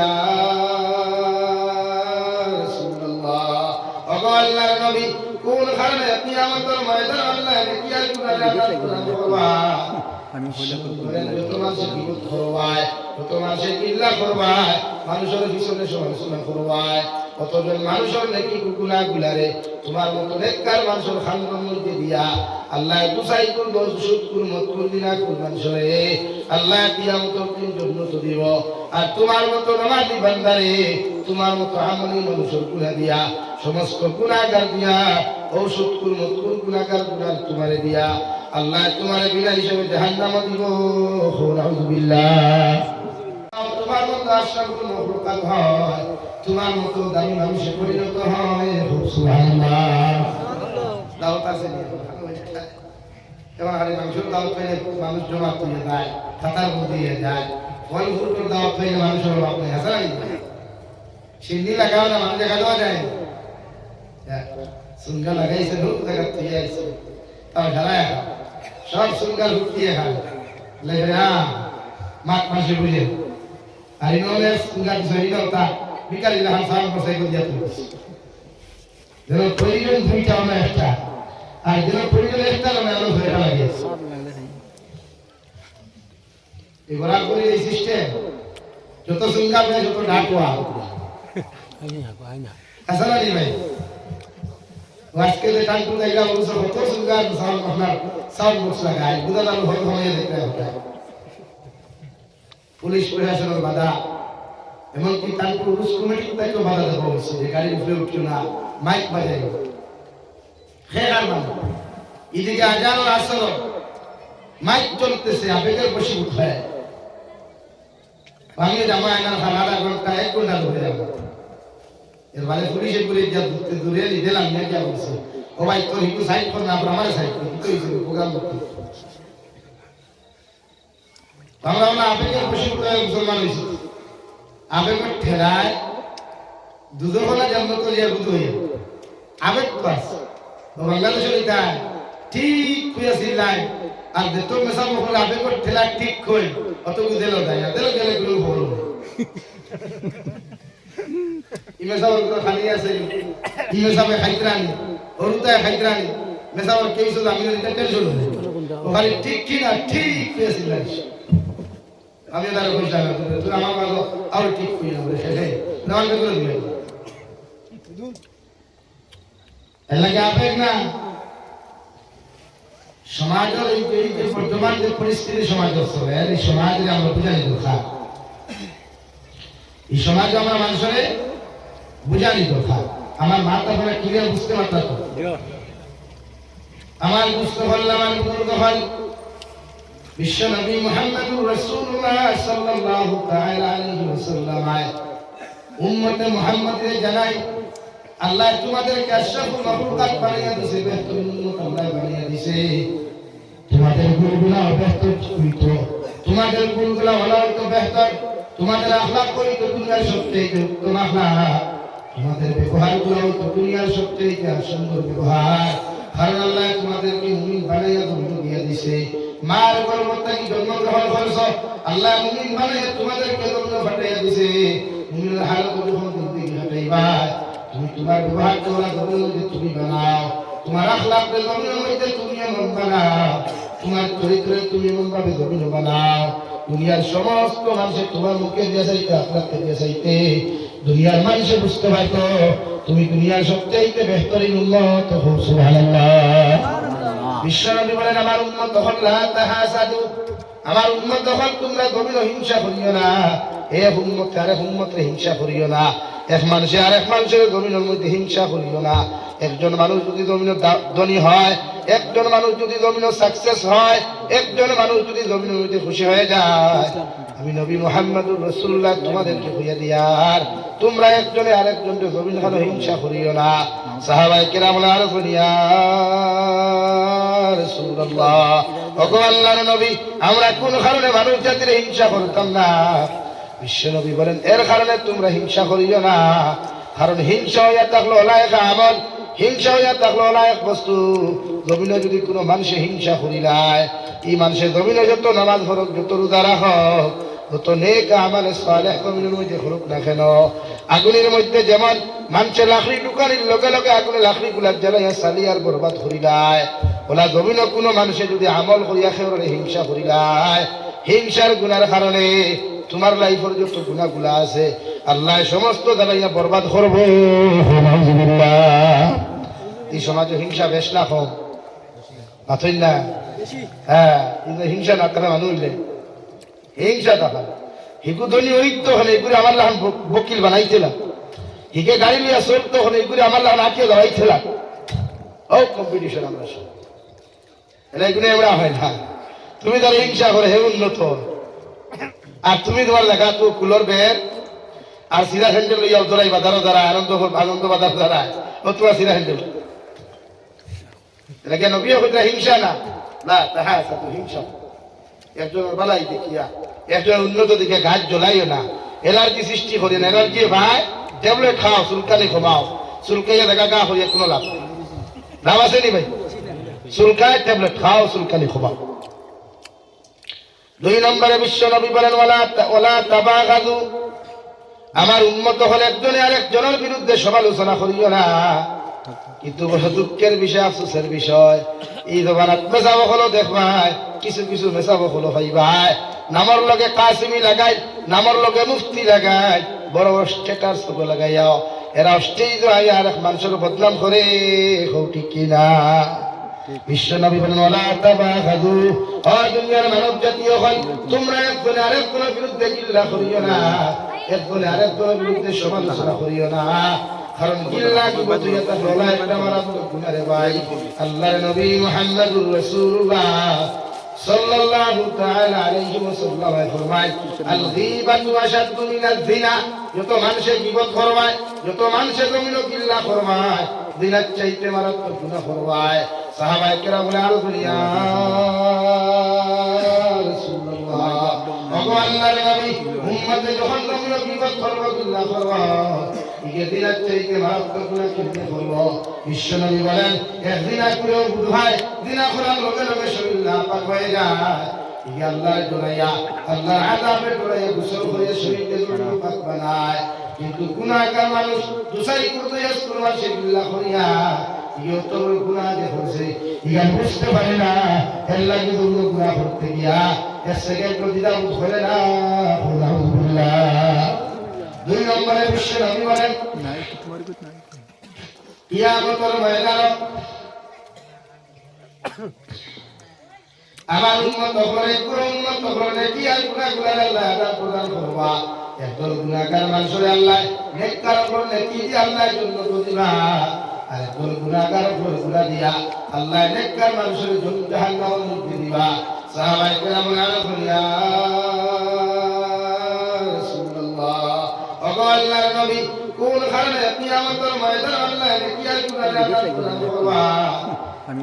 ইয়া রাসূলুল্লাহ আল্লাহর নবী কোন কারণে কিয়ামতের ময়দানে আল্লাহ কিয়াল করবা আমি বলেন যত মানুষ বিপদ করবায় যত মানুষ ইল্লা করবায় মানুষের পিছনে সমালোচনা করবায় কতজন মানুষের নাকি গুনাহ গুলারে তোমার মত নেককার মানুষের খানদান মধ্যে দিয়া আল্লাহ দুসাই করব শুকর মতকুর দিনা কোন মানুষরে আল্লাহ কিয়ামতের দিন জান্নাত দিব আর তোমার মত নামাজি বান্দারে তোমার মত আমলি মানুষের গুনাহ দিয়া সমস্ত গুনাহগার দিয়া ও শুকর মতকুর গুনাহগার গুনাহ তোমারে দিয়া আল্লাহ তোমার বিনা হিসেবে জাহান্নাম দিব নাউযুবিল্লাহ তোমার মত আশরাফুল মাখলুকাত হয় তোমার মত দামি মানুষে পরিণত হয় সুবহানাল্লাহ দাওয়াত আছে এবার আরে মানুষের দাওয়াত পেলে মানুষ জমা করে যায় খাতার মধ্যে যায় ফল ফুলের দাওয়াত পেলে মানুষের অভাব নেই আছে না সিন্নি লাগাও না মানুষ দেখা দেওয়া যায় সুনগা লাগাইছে লোক দেখা তুই আইছে তাও ঢালায় সব সুনগা লুকিয়ে খায় লেগে মাঘ মাসে বুঝে আর ইনোলে সুনগা সরিনো তা বিকাল ইলাহান সালাম বসাই দিয়া তুলছি যেন প্রয়োজন দুইটা আমরা একটা আর যেন প্রয়োজন একটা আমরা আলো ধরে লাগে এগুলা করে এই সিস্টেম যত সুনগা পেয়ে যত ডাকওয়া আসলে নি ভাই আজকে যে কানপুর জায়গা বলছো কত সুন্দর সাউন্ড আপনার সাউন্ড বক্স লাগায় বুঝা যাবে ভয় ভয় দেখতে হবে পুলিশ প্রশাসনের বাধা এমনকি কানপুর রুস কমিটির তাকেও বাধা দেওয়া হয়েছে যে গাড়ির উপরে উঠিও না মাইক বাজাই খেয়াল মানে এদিকে আজান ও আসর মাইক চলতেছে আবেগের বসে উঠে আমি জামা আয়নার আধা ঘন্টা 1 ঘন্টা ধরে যাবো এর মানে পুলিশে করে যা দূরে দিলাম না কি বলছে ও ভাই তোর একটু সাইড কর না আমরা আমারে সাইড কর কি হইছে প্রোগ্রাম করতে আমরা না আবেগের বসে উঠে মুসলমান হইছি আবেগের ঠেলায় দুধওয়ালা জন্ম তো যে বুঝ হইয়া আবেগ পাস বাংলাদেশের এটা ঠিক হইয়াছিল লাইন আর যেত মেসা মহল আবেগের ঠেলা ঠিক কই অত বুঝেলো যায় আদেল গেলে গুলো হলো ইমেসাবর করে খালি আছে ইমেসাবে খাইতরানি হরুতায় খাইতরানি মেসাবর কেইছো আমি এটা টেনশন ওখানে ঠিক কি না ঠিক হইয়াছিল আমি তার কইছ না তুই আমার বাবা আর ঠিক কই না বলে শেষে নাম করে দিলে এলাকা আবেগ না সমাজের এই যে বর্তমান যে পরিস্থিতি সমাজ আছে এই সমাজে আমরা বুঝাই দরকার এই সমাজে আমরা মানুষের বুঝানি দরকার আমার মাথা ধরে ক্লিয়ার বুঝতে পারতাম আমার বুঝতে পারলাম আমার বুঝতে পারলাম বিশ্ব নবী মুহাম্মদুর রাসূলুল্লাহ সাল্লাল্লাহু তাআলা আলাইহি ওয়াসাল্লাম উম্মতে মুহাম্মাদের জানাই আল্লাহ তোমাদেরকে আশরাফুল মাখলুকাত বানিয়ে দিয়েছে বেহতরিন উম্মত আল্লাহ বানিয়ে দিয়েছে তোমাদের গুণগুলো বেহতর তোমাদের গুণগুলো হলো তো বেহতর তোমাদের আখলাক কই তো দুনিয়ার সবচেয়ে উত্তম আখলাক তোমাদের ব্যবহারগুলো তো দুনিয়ার সবচেয়ে সুন্দর ব্যবহার কারণ আল্লাহ তোমাদেরকে মুমিন বানাইয়া জন্ম দিয়ে দিয়েছে মার গর্ভ থেকে জন্মগ্রহণ করেছো আল্লাহ মুমিন বানাইয়া তোমাদেরকে জন্ম ফাটাইয়া দিয়েছে মুমিনের হালত যখন জিন্দেগি ফাটাইবা তুমি তোমার ব্যবহার করা জমিনের মধ্যে তুমি বানাও তোমার আখলাক জমিনের মধ্যে তুমি এমন বানাও তোমার চরিত্রে তুমি এমন ভাবে জমিন বানাও দুনিয়ার সমস্ত মানুষের তোমার মুখে দিয়ে চাইতে আখলাককে দিয়ে চাইতে দুনিয়ার মানুষে বুঝতে পারতো তুমি দুনিয়ার সবচেয়ে বেহতরিন উম্মত হও সুবহানাল্লাহ বিশ্বনবী বলেন আমার উম্মত তখন লা তাহাসাদু আমার উম্মত তখন তোমরা গভীর হিংসা করিও না এ উম্মত আরে উম্মতরে হিংসা করিও না এক মানুষে আরেক মানুষের জমিনের মধ্যে হিংসা করিও না একজন মানুষ যদি জমিনের ধনী হয় একজন মানুষ যদি জমিনের সাকসেস হয় একজন মানুষ যদি জমিনের মধ্যে খুশি হয়ে যায় আমি নবী মুহাম্মদুর রাসূলুল্লাহ তোমাদেরকে কইয়া দিয়ার তোমরা একজনে আরেকজনকে জমিন খানো হিংসা করিও না সাহাবায়ে কেরাম আর করিয়া রাসূলুল্লাহ ওগো আল্লাহর নবী আমরা কোন কারণে মানুষ জাতির হিংসা করতাম না বিশ্বনবী বলেন এর কারণে তোমরা হিংসা করিও না কারণ হিংসা হইয়া থাকলো লায়ক আমল হিংসা হইয়া থাকলো লায়ক বস্তু জমিনে যদি কোনো মানুষে হিংসা করিলায় এই মানুষের জমিনে যত নামাজ পড়ক যত রোজা রাখক যত নেক আমালে সালেহ কমিনের মধ্যে হরুক না কেন আগুনের মধ্যে যেমন মানুষের লাকড়ি ঢুকানির লগে লগে আগুনের লাকড়ি গুলা জ্বালাইয়া সালিয়ার বরবাদ করিলায় ওলা জমিন কোনো মানুষে যদি আমল করিয়া খেয়ে হিংসা করিলায় হিংসার গুণার কারণে তোমার লাইফের যত গুণাগুলা আছে আল্লাহ সমস্ত জ্বালাইয়া বরবাদ করবো। এই সমাজে হিংসা বেশ না কম মাথই না। হ্যাঁ হিংসা না থাকা মানুষ হিংসা থাকা হিকু ধনী ঐক্য হলে এগুলি আমার লাহান বকিল বানাইছিলাম হিকে গাড়ি লিয়া চলতো হলে এগুলি আমার লাহান আঁকিয়ে দাঁড়াইছিলাম। ও কম্পিটিশন আমরা সব এগুলি এমরা হয় না। তুমি তার হিংসা করে হে উন্নত আর তুমি তোমার লেখা তো কুলোর বের আর সিরা হ্যান্ডেল লইয়া দৌড়াই বাজারও দাঁড়ায় আনন্দ বাজার দাঁড়ায় ও তোমার সিরা হ্যান্ডেল এটা কেন বিয়ে হইতে হিংসা না না তাহা আছে তো হিংসা। একজনের বালাই দেখিয়া একজনের উন্নত দিকে গাছ জ্বলাইও না এলার্জি সৃষ্টি করি না। এলার্জি ভাই ট্যাবলেট খাও চুলকানি কমাও চুলকাইয়া দেখা গা করিয়া কোনো লাভ লাভ আছে নি ভাই চুলকায় ট্যাবলেট খাও চুলকানি কমাও। 2 নম্বরে বিশ্ব নবী বলেন ওয়ালা তাবাগাদু আমার উম্মত হলে একজনে আরেকজনের বিরুদ্ধে সমালোচনা করিও না। কিন্তু বড় দুঃখের বিষয় আফসোসের বিষয় এই জমানাত মেসাব হলো দেখবাই কিছু কিছু মেসাব হলো ভাই নামর লগে কাসিমি লাগাই নামর লগে মুফতি লাগাই বড় বড় স্টেটাস তো লাগাইয়াও এরা স্টেজ আইয়া আর মানুষের বদনাম করে ঠিক কিনা। বিশ্ব নবী বলেন ওয়ালা তাবাগাদু ও দুনিয়ার মানব জাতীয় হয় তোমরা একজনে আরেকজনের বিরুদ্ধে গিল্লা করিও না একজনে আরেকজনের বিরুদ্ধে সমালোচনা করিও না। কারণ গিল্লা কি বদিয়া তা বলা এটা মারাত্মক গুনাহ রে ভাই। আল্লাহর নবী মুহাম্মদুর রাসূলুল্লাহ সাল্লাল্লাহু তাআলা আলাইহি ওয়াসাল্লাম ফরমায় আল গীবাতু আশাদ্দু মিনাজ জিনা যত মানুষে গীবত করবায় যত মানুষে জমিনো গিল্লা করবায় জিনার চাইতে মারাত্মক গুনাহ করবায়। সাহাবায়ে কেরাম বলে আর বলিয়া রাসূলুল্লাহ ওগো আল্লাহর নবী উম্মতে যখন জমিনো গীবত করবা গিল্লা করবা ইকে দিনার চাইতে মারাত্মক গুনাহ করতে করবো। বিশ্ব নবী বলেন একদিন করেও বুঝায় দিনা করার লগে লগে শরীর নাপাক হয়ে যায় ইকে আল্লাহর ডরাইয়া আল্লাহর আযাবে ডরাইয়া গোসল করে শরীরকে পাক বানায়। কিন্তু গুনাহগার মানুষ দুসাই করতে আসকুরমা সে বিল্লাহ করিয়া ইও তো গুনাহ যে করছে ইয়া বুঝতে পারে না এর লাগি দুটো গুনাহ করতে গিয়া এক সেকেন্ড দিদা বুঝে না আলহামদুলিল্লাহ। 2 নম্বরে বিশ্ব নবী বলেন কিয়ামতের ময়দানে আমার উম্মত হলে পুরো উম্মত হলে কি আর গুনাহগুলো আল্লাহ আদা প্রদান করবা। একদল গুনাহগার মানুষের আল্লাহ নেককার উপর নেকি দিয়ে আল্লাহর জন্য দিবা আর একদল গুনাহগার উপর গুনাহ দিয়া আল্লাহ নেককার মানুষের জন্য জাহান্নামের মধ্যে দিবা। সাহাবায়ে কেরাম বলেন ইয়া রাসূলুল্লাহ ওগো আল্লাহর নবী কোন কারণে কিয়ামতের ময়দানে আল্লাহ নেকি আর গুনাহগার প্রদান করবা। আমি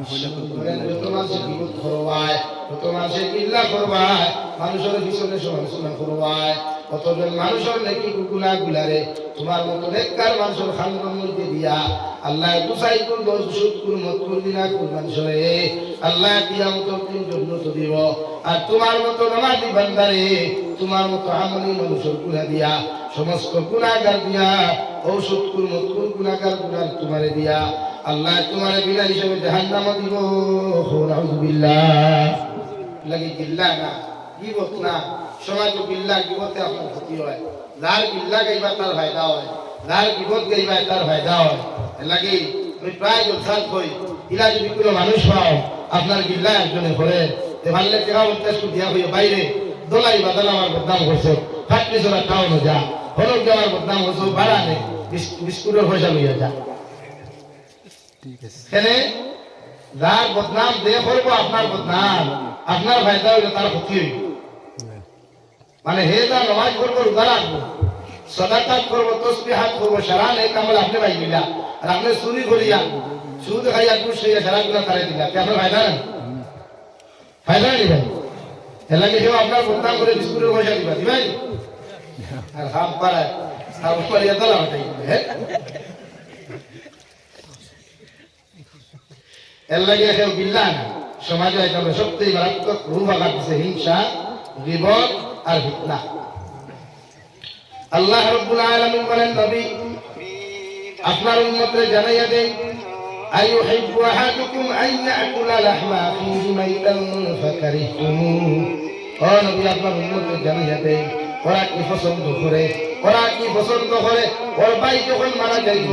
তোমার সে বিপদ করবায় তোমার সে কিল্লা করবায় মানুষের পিছনে সমালোচনা করবায় কতজন মানুষের নাকি গুনাহ গুলারে তোমার মতো নেককার মানুষের খানদানের মধ্যে দিয়া আল্লাহ দুসাই করব সুদকুর মতকুর দিনা কোন মানুষরে আল্লাহ কিয়ামতের দিন জান্নাত দিব। আর তোমার মতো নামাজি বান্দারে তোমার মতো আমলি মানুষের গুনাহ দিয়া সমস্ত গুনাহগার দিয়া ও সুদকুর মতকুর গুনাহগার গুনাহ তোমারে দিয়া আল্লাহ তোমার বিনা হিসেবে জাহান্নামে দিব। নাউযুবিল্লাহ লাগি গিল্লা না গীবত না সমাজ গিল্লা গীবতে আপনার ক্ষতি হয়। যার গিল্লা গাইবা তার ফায়দা হয় যার গীবত গাইবা তার ফায়দা হয়। লাগি আমি প্রায় জলসাত কই ইলা যদি কোনো মানুষ পাও আপনার গিল্লা একজনে করে তে ভাললে টাকা উত্তেষ্ট দিয়া হইয়া বাইরে দোলাই বাদাল আমার বদনাম করছে ফ্যাক্টরি চলা টাউন যা হলক দেওয়ার বদনাম হচ্ছে ভাড়া নেই বিস্কুটের পয়সা লইয়া যা এখানে যার বদনাম দিয়ে করবো আপনার বদনাম আপনার ফায়দা হইলে তার ক্ষতি হইব। মানে হে যা নমাজ করবো রোজা রাখবো সদাকাত করবো তসবিহাত করবো সারা নেই কামল আপনি ভাই দিলা আর আপনি চুরি করিয়া সুদ খাইয়া ঘুষ খাইয়া সারা গুলা তারাই দিলা আপনার ফায়দা নেই ফায়দা নেই ভাই এর লাগে কেউ আপনার বদনাম করে বিস্কুটের পয়সা দিবা দিবাই আর হাম পাড়ায় হাম পাড়িয়া তালা হটাই হ্যাঁ এর লাগে কেউ বিল্লা না সমাজে সবচেয়ে মারাত্মক রূপ আঘাত দিছে হিংসা গীবত আর ফিতনা। আল্লাহ রাব্বুল আলামিন বলেন নবী আপনার উম্মতকে জানাইয়া দেন আইয়ুহিব্বু আহাদুকুম আন ইয়াকুলা লাহমা আখিহি মাইতান ফাকারিহতুমু ও নবী আপনার উম্মতকে জানাইয়া দেন ওরা কি পছন্দ করে ওর ভাই যখন মারা যাইব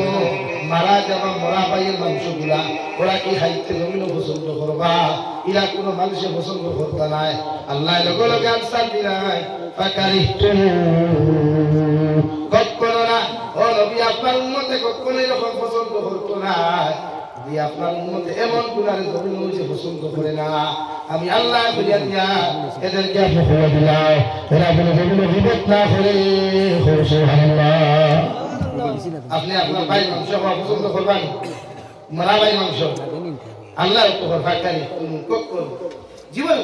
মারা যাওয়া মরা ভাইয়ের মাংসগুলা ওরা কি খাইতে জমিন পছন্দ করবা ইরা কোনো মানুষে পছন্দ করতে নাই আল্লাহ লগে লগে আনসার দিলাই ফাকারিহতুমু কখনো না ও নবী আপনার উম্মতে কখনো এরকম পছন্দ করতো না যে আপনার উম্মতে এমন গুনার জমিন হইছে পছন্দ করে না আমি আল্লাহ বলিয়া দিয়া এদেরকে আপনি করে দিলাম এরা কোনো জমিন বিবেক না করে সুবহানাল্লাহ আপনি আপনার ভাই মাংস খাওয়া পছন্দ করবেন মারা ভাই মাংস আল্লাহ তো ফাঁকারি তুমি কখন জীবন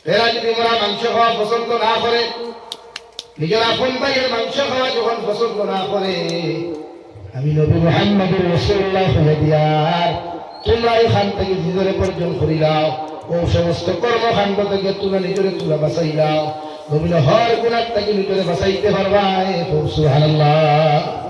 এরা যদি মারা মাংস খাওয়া পছন্দ না করে নিজের আপন ভাইয়ের মাংস খাওয়া যখন পছন্দ না করে আমি নবী মুহাম্মদুর রাসূলুল্লাহ হয়ে দিয়ার তোমরা এখান থেকে নিজের পর্যন্ত করি দাও ও সমস্ত কর্মকাণ্ড থেকে তোমরা নিজের তোমরা বাঁচাই দাও নবী হর গুনাহ থেকে নিজের বাঁচাইতে পারবা সুবহানাল্লাহ।